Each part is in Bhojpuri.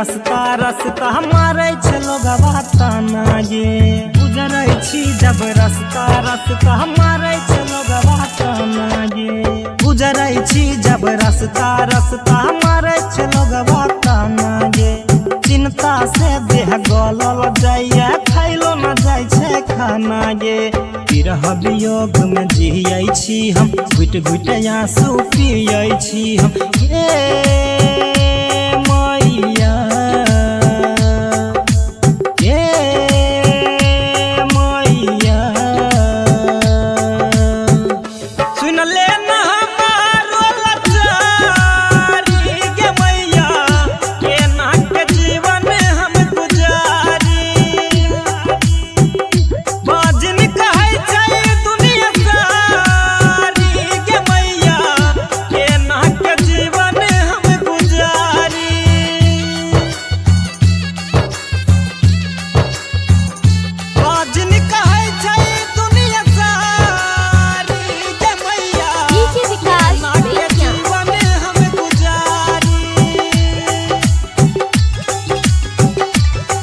रास्ता रास्ता मारे छलो गवाताना गे गुजरै छी जब रास्ता रास्ता मारे छलो गवाताना गे गुजरै छी जब रास्ता रास्ता मारे छलो गवाताना गे चिंता से देह गलल जाइए खाइलो न जाय छे खाना गे विरह वियोग में जियै छी हम घुट घुट आंसू पियै छी हम गे मैया गे मैया सुन ले ना हमारो लाचारी गे मैया केना के जीवन हम गुजारी बाजन कहै छै दुनिया सारी गे मैया केना के जीवन हम गुजारी बाजन कहै छै दुनिया सारी गे मैया डीजे विकास केना के जीवन हम गुजारी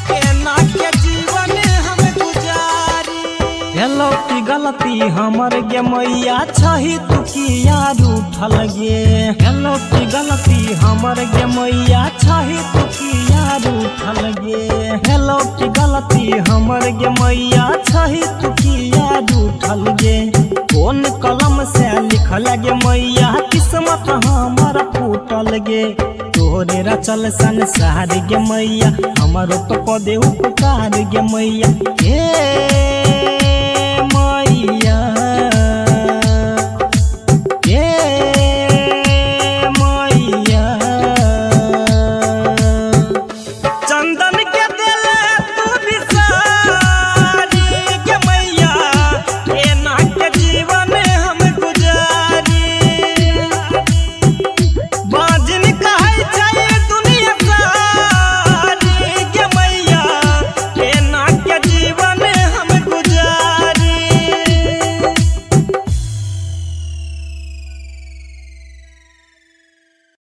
केना के जीवन हम गुजारी हेलो की गलती हमर गे मैया छही तू किया रूठल गे हेलो की गलती हमर गे मैया छही तू किया रूठल गे हेलो की गलती हमर गे मैया छही तू किया रूठल गे कौन कलम से लिखल गे मैया किस्मत हमर फूटल गे तोरे रचल संसार गे मैया हमरो तो कदे उपकार गे मैया हे